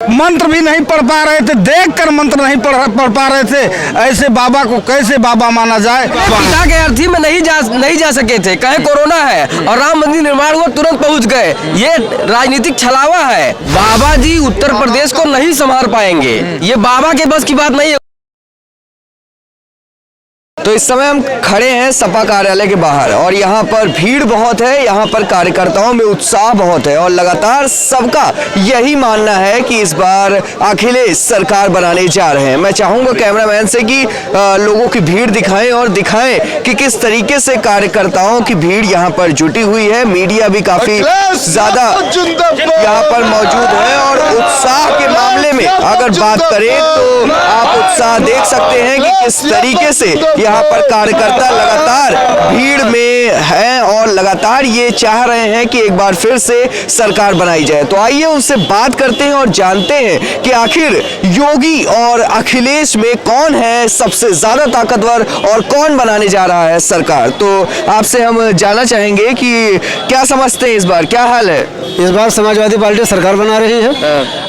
मंत्र भी नहीं पढ़ पा रहे थे, देखकर मंत्र नहीं पढ़ पा रहे थे। ऐसे बाबा को कैसे बाबा माना जाए। पिता के अर्थी में नहीं जा सके थे, कहे कोरोना है और राम मंदिर निर्माण हुआ तुरंत पहुंच गए। ये राजनीतिक छलावा है। बाबा जी उत्तर प्रदेश को नहीं संभाल पाएंगे, ये बाबा के बस की बात नहीं है। तो इस समय हम खड़े हैं सपा कार्यालय के बाहर और यहाँ पर भीड़ बहुत है, यहाँ पर कार्यकर्ताओं में उत्साह बहुत है और लगातार सबका यही मानना है कि इस बार अखिलेश सरकार बनाने जा रहे हैं। मैं चाहूंगा कैमरामैन से कि लोगों की भीड़ दिखाएं और दिखाएं कि किस तरीके से कार्यकर्ताओं की भीड़ यहाँ पर जुटी हुई है। मीडिया भी काफी ज्यादा यहाँ पर मौजूद है और उत्साह के मामले में अगर बात करें तो आप उत्साह देख सकते हैं कि किस तरीके से यहाँ पर कार्यकर्ता लगातार भीड़ में हैं और लगातार ये चाह रहे हैं कि एक बार फिर से सरकार बनाई जाए। तो आइए उनसे बात करते हैं और जानते हैं कि आखिर योगी और अखिलेश में कौन है सबसे ज्यादा ताकतवर और कौन बनाने जा रहा है सरकार। तो आपसे हम जानना चाहेंगे कि क्या समझते हैं इस बार, क्या हाल है? इस बार समाजवादी पार्टी सरकार बना रही है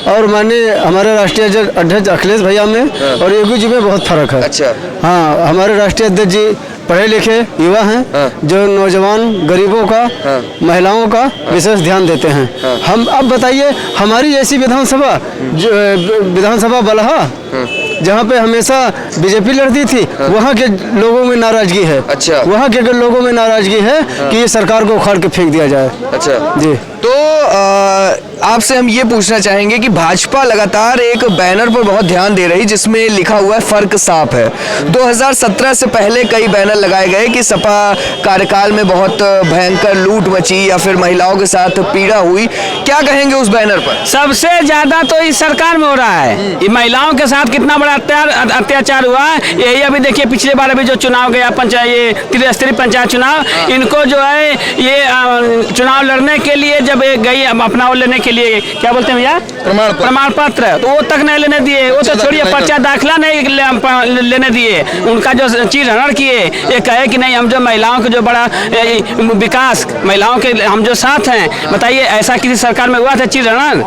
और माननीय हमारे राष्ट्रीय अध्यक्ष अखिलेश भैया में और योगी जी में बहुत फर्क है। अच्छा। हाँ, हमारे राष्ट्रीय अध्यक्ष जी पढ़े लिखे युवा हैं जो नौजवान गरीबों का महिलाओं का विशेष ध्यान देते हैं। हम अब बताइए, हमारी ऐसी विधानसभा बलहा जहाँ पे हमेशा बीजेपी लड़ती थी, वहाँ के लोगों में नाराजगी है। अच्छा। वहाँ के लोगों में नाराजगी है कि ये सरकार को उखाड़ के फेंक दिया जाए। अच्छा जी। तो आपसे हम ये पूछना चाहेंगे कि भाजपा लगातार एक बैनर पर बहुत ध्यान दे रही जिसमें लिखा हुआ है फर्क साफ है। 2017 से पहले कई बैनर लगाए गए कि सपा कार्यकाल में बहुत भयंकर लूट मची या फिर महिलाओं के साथ पीड़ा हुई, क्या कहेंगे उस बैनर पर? सबसे ज्यादा तो इस सरकार में हो रहा है। ये महिलाओं के साथ कितना बड़ा अत्याचार हुआ है, यही अभी देखिए पिछले बार अभी जो चुनाव गया ये त्रिस्तरीय पंचायत चुनाव, इनको जो है ये चुनाव लड़ने के लिए जब गई अपना वो लेने के लिए क्या बोलते हैं भैया, प्रमाण पत्र, तो वो तक नहीं लेने दिए। वो तो छोड़िए पर्चा दाखिला नहीं लेने दिए। उनका जो चीज हनन किए, ये कहे कि नहीं हम जो महिलाओं के जो बड़ा विकास, महिलाओं के हम जो साथ हैं। बताइए ऐसा किसी सरकार में हुआ था चीज हनन?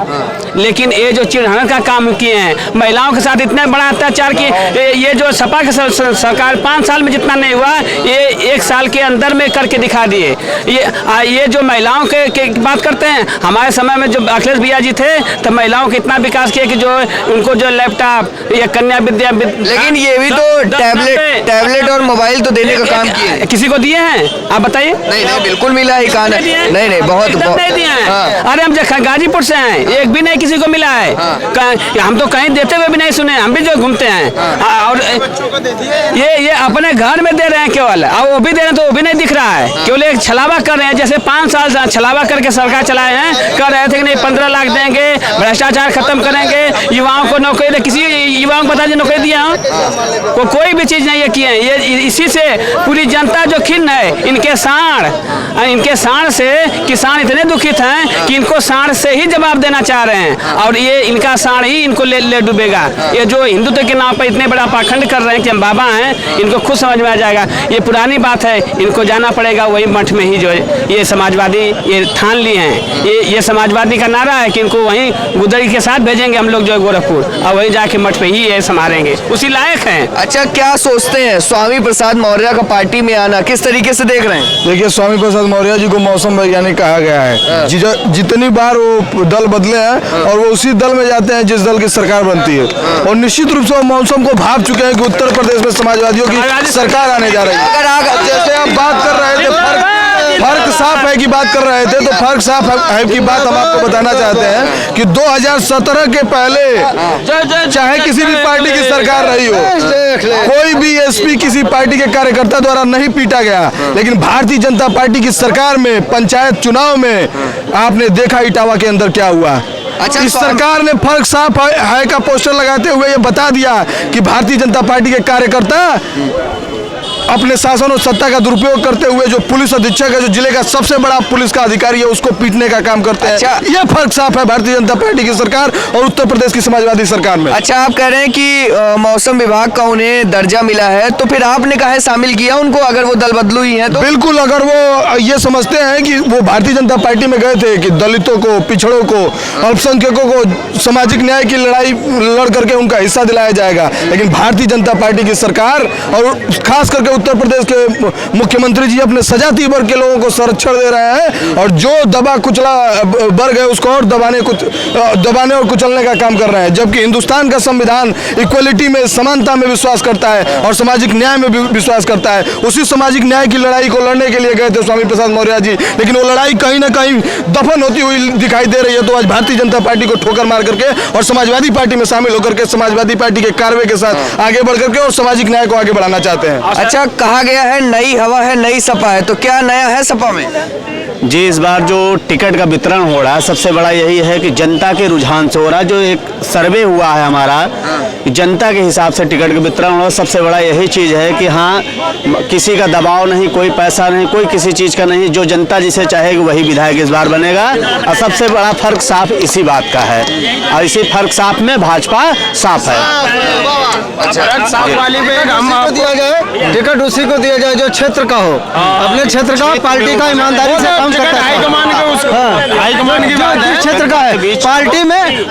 लेकिन ये जो चीज हनन का काम किए हैं, महिलाओं के साथ इतना बड़ा अत्याचार किए, ये जो सपा के सरकार 5 साल में जितना नहीं हुआ, ये 1 साल के अंदर में करके दिखा दिए। ये जो महिलाओं के बात करते हैं, हमारे समय में जो अखिलेश भैया जी थे तो महिलाओं के इतना विकास किया कि जो उनको जो लैपटॉप या कन्या विद्या, लेकिन ये भी तो टैबलेट और मोबाइल तो देने का काम किए। किसी को दिए हैं आप बताइए? नहीं बिल्कुल मिला है, कहा नहीं बहुत नहीं दिए हैं। हाँ। अरे हम गाजीपुर से हैं, एक भी नहीं किसी को मिला है। हम तो कहीं देते हुए भी नहीं सुने, हम भी जो घूमते हैं। और ये अपने घर में दे रहे हैं केवल, और वो भी दे रहे हैं तो वो भी नहीं दिख रहा है, केवल एक छलावा कर रहे हैं। जैसे 5 साल छलावा करके सरकार चलाए हैं, कर रहे थे कि नहीं 15 लाख देंगे, भ्रष्टाचार खत्म करेंगे, युवाओं को नौकरी, किसी युवाओं को बता दीजिए नौकरी दिया को कोई भी चीज नहीं ये किए। ये इसी से पूरी जनता जो खिन्न है, इनके साण से किसान इतने दुखित हैं कि इनको साण से ही जवाब देना चाह रहे हैं और ये इनका साण ही इनको ले डूबेगा। ये जो हिंदुत्व के नाम पर इतने बड़ा पाखंड कर रहे हैं कि हम बाबा हैं, इनको खुद समझ में आ जाएगा। ये पुरानी बात है, इनको जाना पड़ेगा वही मठ में ही जो ये समाजवादी ये ठान लिए हैं। ये समाजवादी का नारा है कि इनको वहीं गुदड़ी के साथ भेजेंगे हम लोग जो गोरखपुर, और वहीं जाके मठ पे ही ये संभालेंगे, उसी लायक हैं। अच्छा, क्या सोचते हैं स्वामी प्रसाद मौर्य का पार्टी में आना, किस तरीके से देख रहे हैं? देखिए, स्वामी प्रसाद मौर्य जी को मौसम वैज्ञानिक कहा गया है। जितनी बार वो दल बदले हैं और वो उसी दल में जाते हैं जिस दल की सरकार बनती है, और निश्चित रूप से वो मौसम को भाप चुके हैं कि उत्तर प्रदेश में समाजवादियों की सरकार आने जा रही है। जैसे हम बात कर रहे थे फर्क साफ है की बात कर रहे थे, तो फर्क साफ है की बात हम आपको बताना चाहते हैं कि 2017 के पहले चाहे किसी भी पार्टी की सरकार रही हो, कोई भी एसपी किसी पार्टी के कार्यकर्ता द्वारा नहीं पीटा गया, लेकिन भारतीय जनता पार्टी की सरकार में पंचायत चुनाव में आपने देखा इटावा के अंदर क्या हुआ। अच्छा, इस सरकार ने फर्क साफ है का पोस्टर लगाते हुए ये बता दिया कि भारतीय जनता पार्टी के कार्यकर्ता अपने शासन और सत्ता का दुरुपयोग करते हुए जो पुलिस अधीक्षक है, जो जिले का सबसे बड़ा पुलिस का अधिकारी है, उसको पीटने का काम करते हैं। अच्छा। ये फर्क साफ है भारतीय जनता पार्टी की सरकार और उत्तर प्रदेश की समाजवादी सरकार में। अच्छा, आप कह रहे हैं कि मौसम विभाग का उन्हें दर्जा मिला है, तो फिर आपने कहा शामिल किया उनको, अगर वो दल बदलू ही है तो? बिल्कुल, अगर वो ये समझते हैं कि वो भारतीय जनता पार्टी में गए थे कि दलितों को, पिछड़ों को, अल्पसंख्यकों को सामाजिक न्याय की लड़ाई लड़ करके उनका हिस्सा दिलाया जाएगा, लेकिन भारतीय जनता पार्टी की सरकार और खास करके उत्तर प्रदेश के मुख्यमंत्री जी अपने सजाती वर्ग के लोगों को संरक्षण दे रहे हैं और जो दबा कुचला वर्ग है उसको और दबाने और कुचलने का काम कर रहे हैं। जबकि हिंदुस्तान का संविधान इक्वलिटी में, समानता में विश्वास करता है और सामाजिक न्याय में भी विश्वास करता है। उसी सामाजिक न्याय की लड़ाई को लड़ने के लिए गए थे स्वामी प्रसाद मौर्य जी, लेकिन वो लड़ाई कहीं ना कहीं दफन होती हुई दिखाई दे रही है। तो आज भारतीय जनता पार्टी को ठोकर मार करके और समाजवादी पार्टी में शामिल होकर के समाजवादी पार्टी के कार्रवाई के साथ आगे बढ़ करके और सामाजिक न्याय को आगे बढ़ाना चाहते हैं। अच्छा, कहा गया है नई हवा है, नई सपा है, तो क्या नया है सपा में? जी, इस बार जो टिकट का वितरण हो रहा है सबसे बड़ा यही है कि जनता के रुझान से हो रहा है। जो एक सर्वे हुआ है हमारा, जनता के हिसाब से टिकट का वितरण हो रहा है। सबसे बड़ा यही चीज़ है कि हाँ, किसी का दबाव नहीं, कोई पैसा नहीं, कोई किसी चीज़ का नहीं, जो जनता जिसे चाहेगी वही विधायक इस बार बनेगा। और सबसे बड़ा फर्क साफ इसी बात का है और इसी फर्क साफ में भाजपा साफ है। दिया जाए टिकट उसी को दिया जाए जो क्षेत्र का हो, अपने क्षेत्र का, पार्टी का, ईमानदारी से काम करता है। हाईकमान की बात है, क्षेत्र का है।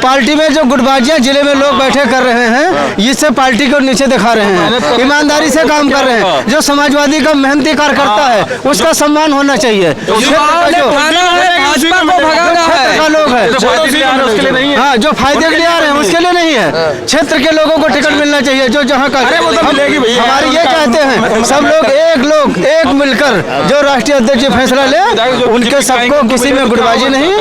पार्टी में जो गुटबाजियां जिले में लोग बैठे कर रहे हैं, इससे पार्टी को नीचे दिखा रहे हैं। ईमानदारी से काम कर रहे हैं। जो समाजवादी का मेहनती कार्यकर्ता है उसका सम्मान होना चाहिए। भाजपा को भगाना है, लोग है हाँ, जो फायदे के लिए आ रहे हैं उसके लिए नहीं है। क्षेत्र के लोगों को टिकट मिलना चाहिए जो जहाँ का। हमारे ये चाहते हैं सब लोग एक मिलकर जो राष्ट्रीय अध्यक्ष फैसला ले, उनके सबको किसी में गुटबाजी नहीं।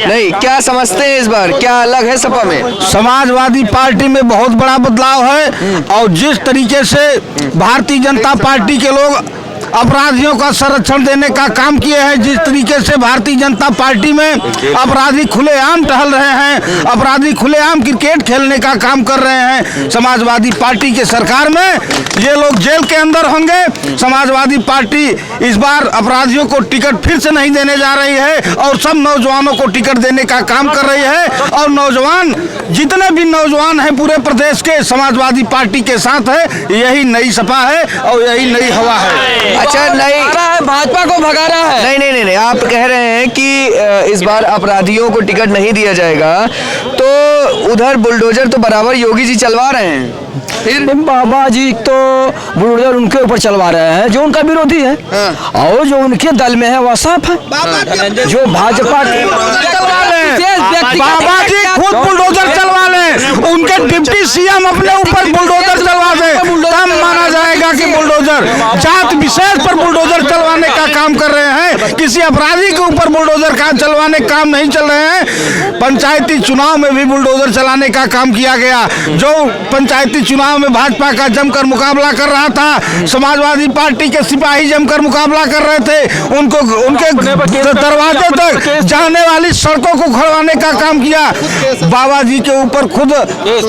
नहीं, क्या समझते हैं इस बार क्या अलग है सपा में? समाजवादी पार्टी में बहुत बड़ा बदलाव है और जिस तरीके से भारतीय जनता पार्टी के लोग अपराधियों का संरक्षण देने का काम किए हैं, जिस तरीके से भारतीय जनता पार्टी में अपराधी खुलेआम टहल रहे हैं, अपराधी खुलेआम क्रिकेट खेलने का काम कर रहे हैं, समाजवादी पार्टी के सरकार में ये लोग जेल के अंदर होंगे। समाजवादी पार्टी इस बार अपराधियों को टिकट फिर से नहीं देने जा रही है और सब नौजवानों को टिकट देने का काम कर रही है और नौजवान, जितने भी नौजवान हैं पूरे प्रदेश के, समाजवादी पार्टी के साथ है। यही नई सपा है और यही नई हवा है। अच्छा, नहीं, भाजपा को भगा रहा है। नहीं, आप कह रहे हैं कि इस बार अपराधियों को टिकट नहीं दिया जाएगा, तो उधर बुलडोजर तो बराबर योगी जी चलवा रहे हैं। फिर बाबा जी तो बुलडोजर उनके ऊपर चलवा रहे हैं जो उनका विरोधी है। और जो उनके दल में है वह साफ है। जो भाजपा के बाबा जी खुद बुलडोजर चलवा लें, उनके डिप्टी सीएम अपने ऊपर बुलडोजर चलवा दें, तब माना जाएगा कि बुलडोजर। जात विशेष पर बुलडोजर चलवाने का काम कर रहे हैं, किसी अपराधी के ऊपर बुलडोजर का चलवाने का काम नहीं चल रहे हैं। पंचायती चुनाव में भी बुलडोजर चलाने का काम किया गया। जो पंचायती चुनाव में भाजपा का जमकर मुकाबला कर रहा था, समाजवादी पार्टी के सिपाही जमकर मुकाबला कर रहे थे, उनको उनके दरवाजे तक जाने वाली सड़कों को खुलवाने का काम किया। बाबा जी के ऊपर खुद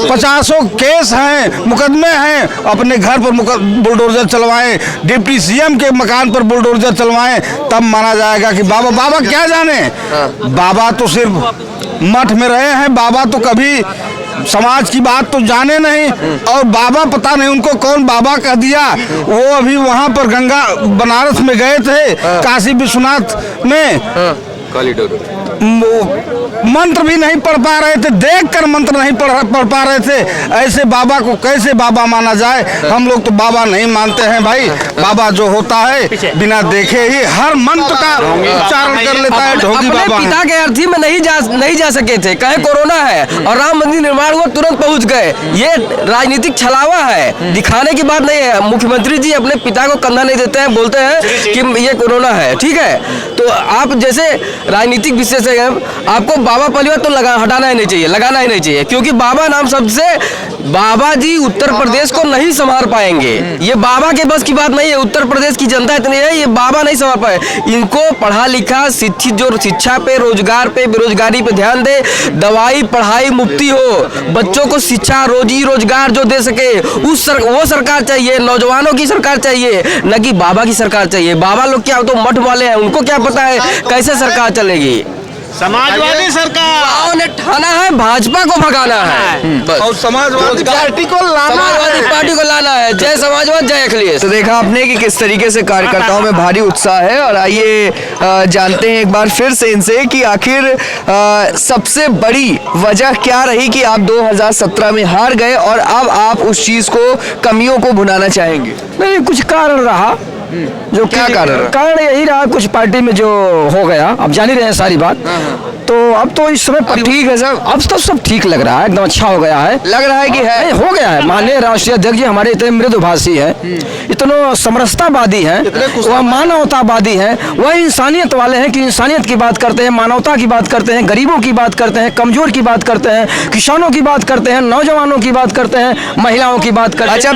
50 केस हैं, मुकदमे हैं, अपने घर पर बुलडोजर चलवाएं, डिप्टी सीएम के मकान पर बुलडोजर चलवाएं, तब माना जाएगा कि बाबा क्या जाने। बाबा तो सिर्फ मठ में रहे हैं, बाबा तो कभी समाज की बात तो जाने नहीं। और बाबा पता नहीं उनको कौन बाबा कह दिया। वो अभी वहां पर गंगा बनारस में गए थे, काशी विश्वनाथ में मंत्र भी नहीं पढ़ पा रहे थे, देखकर मंत्र नहीं पढ़ पा रहे थे। ऐसे बाबा को कैसे बाबा माना जाए? हम लोग तो बाबा नहीं मानते हैं भाई। बाबा जो होता है बिना देखे ही हर मंत्र का उच्चारण कर लेता है। ढोंगी बाबा पिता के अर्थी में नहीं जा सके थे, कहे कोरोना है और राम मंदिर निर्माण हुआ, तुरंत पहुंच गए। ये राजनीतिक छलावा है, दिखाने की बात नहीं है। मुख्यमंत्री जी अपने पिता को कंधा नहीं देते हैं, बोलते हैं कि ये कोरोना है। ठीक है, तो आप जैसे राजनीतिक विशेषज्ञ से आपको बाबा परिवार तो हटाना ही नहीं चाहिए, लगाना ही नहीं चाहिए, क्योंकि बाबा नाम सबसे बाबा जी उत्तर प्रदेश को नहीं संभाल पाएंगे। ये बाबा के बस की बात नहीं है। उत्तर प्रदेश की जनता इतनी है, ये बाबा नहीं संभाल पाए। इनको पढ़ा लिखा शिक्षित जो शिक्षा पे, रोजगार पे, बेरोजगारी पे ध्यान दे, दवाई पढ़ाई मुफ्ती हो, बच्चों को शिक्षा रोजी रोजगार जो दे सके वो सरकार चाहिए। नौजवानों की सरकार चाहिए, न कि बाबा की सरकार चाहिए। बाबा लोग क्या तो मठ वाले हैं, उनको क्या पता है कैसे सरकार चलेगी। समाजवादी सरकार ने ठाना है भाजपा को भगाना है बस। और समाजवादी पार्टी को समाजवादी पार्टी को लाना है। जय समाजवाद जय अखिलेश। तो देखा आपने कि किस तरीके से कार्यकर्ताओं में भारी उत्साह है। और आइए जानते हैं एक बार फिर से इनसे कि आखिर सबसे बड़ी वजह क्या रही कि आप 2017 में हार गए और अब आप उस चीज को, कमियों को भुनाना चाहेंगे। नहीं, कुछ कारण रहा। जो क्या कारण यही रहा, कुछ पार्टी में जो हो गया, अब जान ही रहे हैं सारी बात। तो अब तो इस समय ठीक है सब, अब तो सब ठीक लग रहा है, एकदम अच्छा हो गया है। लग रहा है कि है, हो गया है। माननीय राष्ट्रीय अध्यक्ष जी हमारे इतने मृदुभाषी हैं, इतने समरसतावादी हैं, वह मानवतावादी हैं, वह इंसानियत वाले हैं कि इंसानियत की बात करते हैं, मानवता की बात करते हैं, गरीबों की बात करते हैं, कमजोर की बात करते हैं, किसानों की बात करते हैं, नौजवानों की बात करते हैं, महिलाओं की बात करते हैं। अच्छा,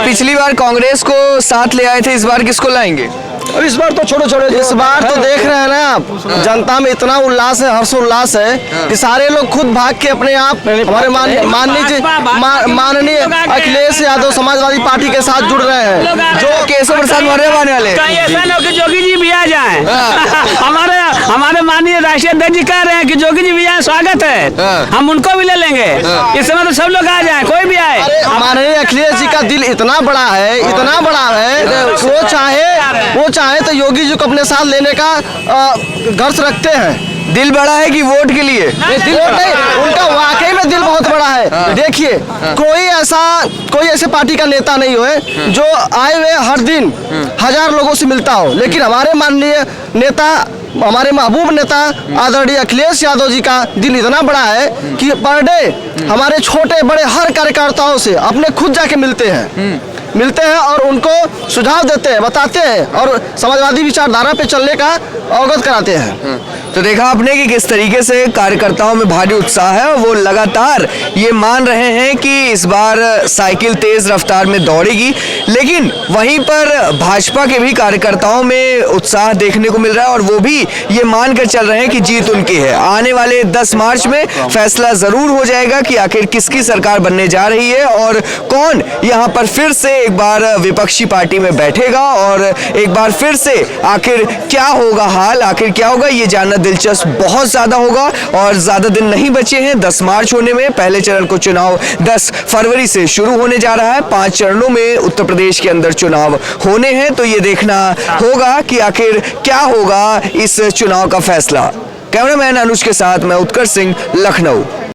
पिछली बार कांग्रेस को साथ ले आए थे, इस बार किसको लाएंगे? अब इस बार तो छोटे छोटे, इस बार तो देख रहे हैं ना आप, जनता में इतना उल्लास है, हर्षोल्लास है कि सारे लोग खुद भाग के अपने आप हमारे माननीय अखिलेश यादव समाजवादी पार्टी के साथ जुड़ रहे हैं। जो केशव प्रसाद मौर्य आने वाले, कहीं ऐसा न हो कि जोगी जी भी आ जाए। हमारे माननीय राष्ट्रीय अध्यक्ष जी कह रहे हैं कि जोगी जी भी आए, स्वागत है, हम उनको भी ले लेंगे। इस समय तो सब लोग आ जाए, कोई भी आए। माननीय अखिलेश जी का दिल इतना बड़ा है, इतना बड़ा है, वो चाहे तो योगी जी को अपने साथ लेने का गर्ज रखते हैं। दिल बड़ा है कि वोट के लिए? दिल नहीं, उनका वाकई में दिल बहुत बड़ा है। देखिए, कोई ऐसे पार्टी का नेता नहीं हो जो आए हुए हर दिन 1000 लोगों से मिलता हो, लेकिन हमारे माननीय नेता, हमारे महबूब नेता आदरणीय अखिलेश यादव जी का दिल इतना बड़ा है कि पर डे हमारे छोटे बड़े हर कार्यकर्ताओं से अपने खुद जाके मिलते हैं और उनको सुझाव देते हैं, बताते हैं और समाजवादी विचारधारा पे चलने का अवगत कराते हैं। तो देखा आपने कि किस तरीके से कार्यकर्ताओं में भारी उत्साह है और वो लगातार ये मान रहे हैं कि इस बार साइकिल तेज रफ्तार में दौड़ेगी। लेकिन वहीं पर भाजपा के भी कार्यकर्ताओं में उत्साह देखने को मिल रहा है और वो भी ये मानकर चल रहे हैं कि जीत उनकी है। आने वाले 10 मार्च में फैसला जरूर हो जाएगा कि आखिर किसकी सरकार बनने जा रही है और कौन यहाँ पर फिर से एक बार विपक्षी पार्टी में बैठेगा और एक बार फिर से आखिर क्या होगा हाल, आखिर क्या होगा, ये जानना दिलचस्प बहुत ज्यादा होगा। और ज्यादा दिन नहीं बचे हैं 10 मार्च होने में। पहले चरण को चुनाव 10 फरवरी से शुरू होने जा रहा है। 5 चरणों में उत्तर प्रदेश के अंदर चुनाव होने हैं, तो ये देखना होगा कि आखिर क्या होगा इस चुनाव का फैसला। कैमरामैन अनुज के साथ मैं उत्कर्ष सिंह, लखनऊ।